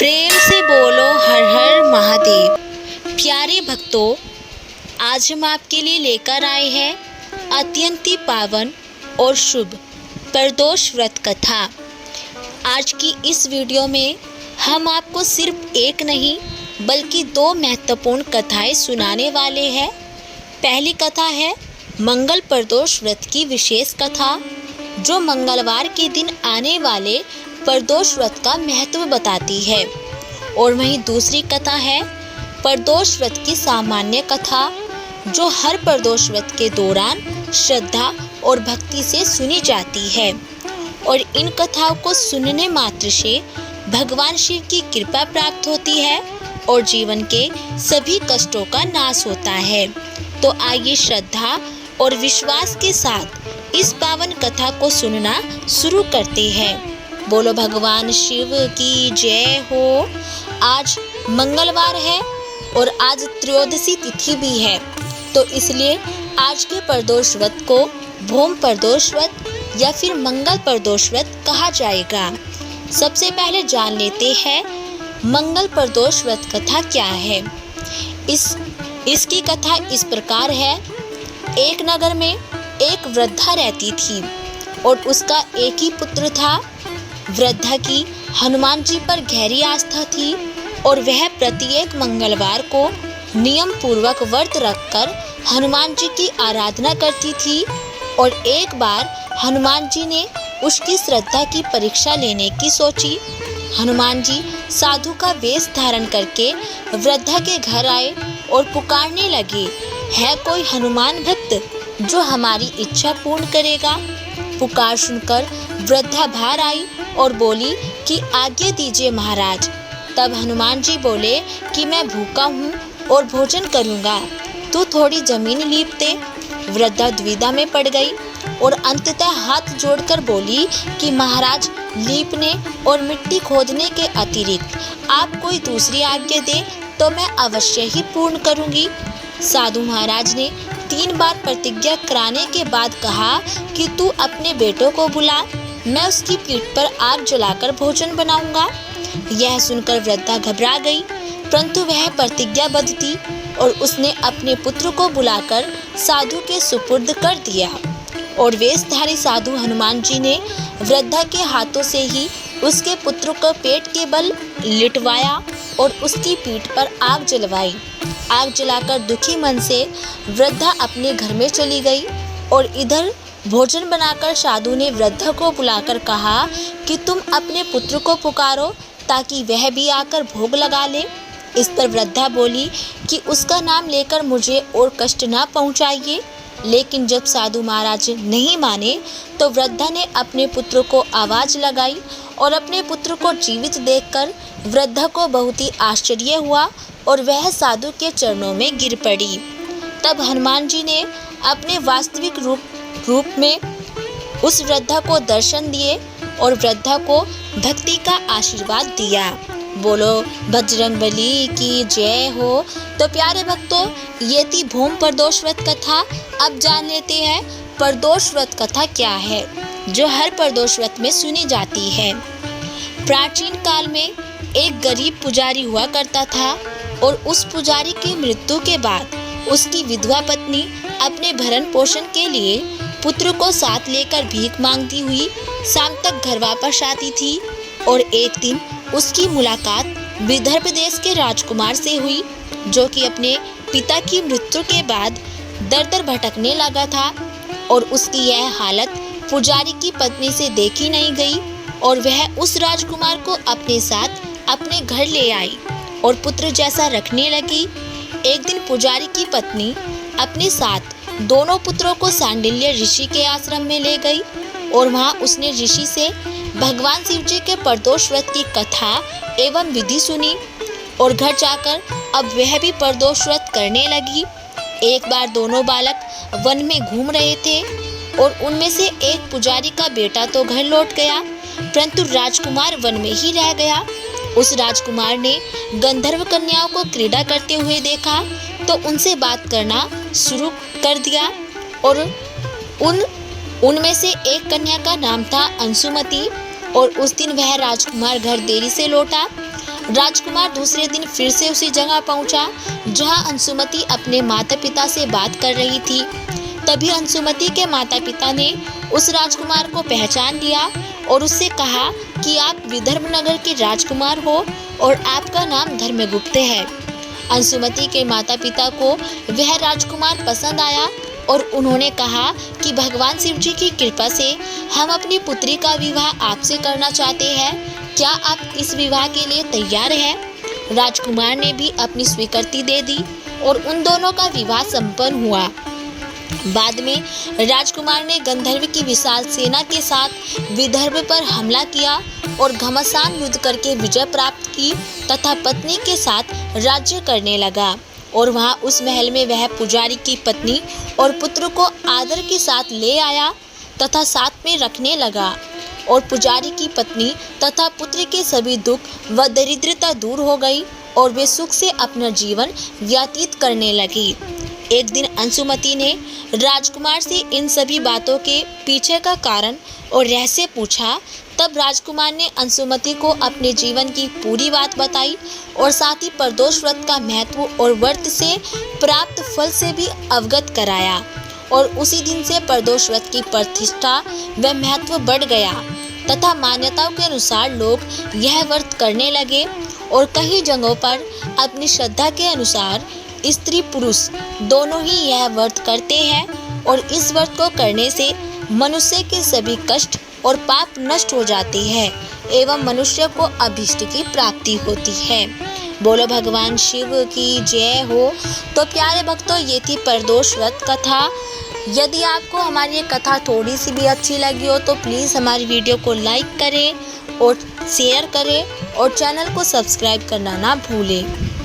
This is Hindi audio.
प्रेम से बोलो हर हर महादेव। प्यारे भक्तों, आज हम आपके लिए लेकर आए हैं अत्यंत ही पावन और शुभ प्रदोष व्रत कथा। आज की इस वीडियो में हम आपको सिर्फ एक नहीं बल्कि दो महत्वपूर्ण कथाएं सुनाने वाले हैं। पहली कथा है मंगल प्रदोष व्रत की विशेष कथा, जो मंगलवार के दिन आने वाले प्रदोष व्रत का महत्व बताती है। और वहीं दूसरी कथा है प्रदोष व्रत की सामान्य कथा, जो हर प्रदोष व्रत के दौरान श्रद्धा और भक्ति से सुनी जाती है। और इन कथाओं को सुनने मात्र से भगवान शिव की कृपा प्राप्त होती है और जीवन के सभी कष्टों का नाश होता है। तो आइए श्रद्धा और विश्वास के साथ इस पावन कथा को सुनना शुरू करते हैं। बोलो भगवान शिव की जय हो। आज मंगलवार है और आज त्रयोदशी तिथि भी है, तो इसलिए आज के प्रदोष व्रत को भौम प्रदोष व्रत या फिर मंगल प्रदोष व्रत कहा जाएगा। सबसे पहले जान लेते हैं मंगल प्रदोष व्रत कथा क्या है। इसकी कथा इस प्रकार है। एक नगर में एक वृद्धा रहती थी और उसका एक ही पुत्र था। वृद्धा की हनुमान जी पर गहरी आस्था थी और वह प्रत्येक मंगलवार को नियम पूर्वक व्रत रखकर हनुमान जी की आराधना करती थी। और एक बार हनुमान जी ने उसकी श्रद्धा की परीक्षा लेने की सोची। हनुमान जी साधु का वेश धारण करके वृद्धा के घर आए और पुकारने लगे, है कोई हनुमान भक्त जो हमारी इच्छा पूर्ण करेगा? पुकार सुनकर वृद्धा बाहर आई और बोली कि आज्ञा दीजिए महाराज। तब हनुमान जी बोले कि मैं भूखा हूँ और भोजन करूँगा, तू थोड़ी जमीन लीप दे। वृद्धा दुविधा में पड़ गई और अंततः हाथ जोड़कर बोली कि महाराज, लीपने और मिट्टी खोदने के अतिरिक्त आप कोई दूसरी आज्ञा दे तो मैं अवश्य ही पूर्ण करूँगी। साधु महाराज ने 3 बार प्रतिज्ञा कराने के बाद कहा कि तू अपने बेटों को बुला, मैं उसकी पीठ पर आग जलाकर भोजन बनाऊंगा। यह सुनकर वृद्धा घबरा गई, परंतु वह प्रतिज्ञाबद्ध थी और उसने अपने पुत्र को बुलाकर साधु के सुपुर्द कर दिया। और वेशधारी साधु हनुमान जी ने वृद्धा के हाथों से ही उसके पुत्र को पेट के बल लिटवाया और उसकी पीठ पर आग जलवाई। आग जलाकर दुखी मन से वृद्धा अपने घर में चली गई। और इधर भोजन बनाकर साधु ने वृद्धा को बुलाकर कहा कि तुम अपने पुत्र को पुकारो ताकि वह भी आकर भोग लगा ले। इस पर वृद्धा बोली कि उसका नाम लेकर मुझे और कष्ट ना पहुंचाइए। लेकिन जब साधु महाराज नहीं माने तो वृद्धा ने अपने पुत्र को आवाज लगाई और अपने पुत्र को जीवित देखकर वृद्धा को बहुत ही आश्चर्य हुआ और वह साधु के चरणों में गिर पड़ी। तब हनुमान जी ने अपने वास्तविक रूप में उस वृद्धा को दर्शन दिए और वृद्धा को भक्ति का आशीर्वाद दिया। बोलो बजरंगबली की जय हो। तो प्यारे भक्तों, ये थी भौम प्रदोष व्रत कथा। अब जान लेते हैं प्रदोष व्रत कथा क्या है, जो हर प्रदोष व्रत में सुनी जाती है। प्राचीन काल में एक गरीब पुजारी हुआ करता था और उस पुजारी की मृत्यु के बाद उसकी विधवा पत्नी अपने भरण पोषण के लिए पुत्र को साथ लेकर भीख मांगती हुई शाम तक घर वापस आती थी। और एक दिन उसकी मुलाकात विदर्भ देश के राजकुमार से हुई, जो कि अपने पिता की मृत्यु के बाद दर दर भटकने लगा था। और उसकी यह हालत पुजारी की पत्नी से देखी नहीं गई और वह उस राजकुमार को अपने साथ अपने घर ले आई और पुत्र जैसा रखने लगी। एक दिन पुजारी की पत्नी अपने साथ दोनों पुत्रों को सांडिल्य ऋषि के आश्रम में ले गई और वहां उसने ऋषि से भगवान शिव जी के प्रदोष व्रत की कथा एवं विधि सुनी। और घर जाकर अब वह भी प्रदोष व्रत करने लगी। एक बार दोनों बालक वन में घूम रहे थे और उनमें से एक पुजारी का बेटा तो घर लौट गया, परंतु राजकुमार वन में ही रह गया। उस राजकुमार ने गंधर्व कन्याओं को क्रीड़ा करते हुए देखा तो उनसे बात करना शुरू कर दिया। और उनमें से एक कन्या का नाम था अंशुमती। और उस दिन वह राजकुमार घर देरी से लौटा। राजकुमार दूसरे दिन फिर से उसी जगह पहुंचा जहां अंशुमति अपने माता पिता से बात कर रही थी। तभी अंशुमति के माता पिता ने उस राजकुमार को पहचान लिया और उससे कहा कि आप विदर्भ नगर के राजकुमार हो और आपका नाम धर्मगुप्त है। अंशुमति के माता पिता को वह राजकुमार पसंद आया और उन्होंने कहा कि भगवान शिव जी की कृपा से हम अपनी पुत्री का विवाह आपसे करना चाहते हैं। क्या आप इस विवाह के लिए तैयार हैं? राजकुमार ने भी अपनी स्वीकृति दे दी और उन दोनों का विवाह संपन्न हुआ। बाद में राजकुमार ने गंधर्व की विशाल सेना के साथ विदर्भ पर हमला किया और घमासान युद्ध करके विजय प्राप्त की तथा पत्नी के साथ राज्य करने लगा और वहां उस महल में वह पुजारी की पत्नी और पुत्र को आदर के साथ ले आया तथा साथ में रखने लगा और पुजारी की पत्नी तथा पुत्र के सभी दुख व दरिद्रता दूर हो गई और वे सुख से अपना जीवन व्यतीत करने लगी। एक दिन अंशुमति ने राजकुमार से इन सभी बातों के पीछे का कारण और रहस्य पूछा। तब राजकुमार ने अंशुमति को अपने जीवन की पूरी बात बताई और साथ ही प्रदोष व्रत का महत्व और व्रत से प्राप्त फल से भी अवगत कराया और उसी दिन से प्रदोष व्रत की प्रतिष्ठा व महत्व बढ़ गया तथा मान्यताओं के अनुसार लोग यह व्रत करने लगे और कई जगहों पर अपनी श्रद्धा के अनुसार स्त्री पुरुष दोनों ही यह व्रत करते हैं और इस व्रत को करने से मनुष्य के सभी कष्ट और पाप नष्ट हो जाते हैं एवं मनुष्य को अभीष्ट की प्राप्ति होती है। बोलो भगवान शिव की जय हो। तो प्यारे भक्तों, ये थी प्रदोष व्रत कथा। यदि आपको हमारी ये कथा थोड़ी सी भी अच्छी लगी हो तो प्लीज़ हमारी वीडियो को लाइक करें और शेयर करें और चैनल को सब्सक्राइब करना ना भूलें।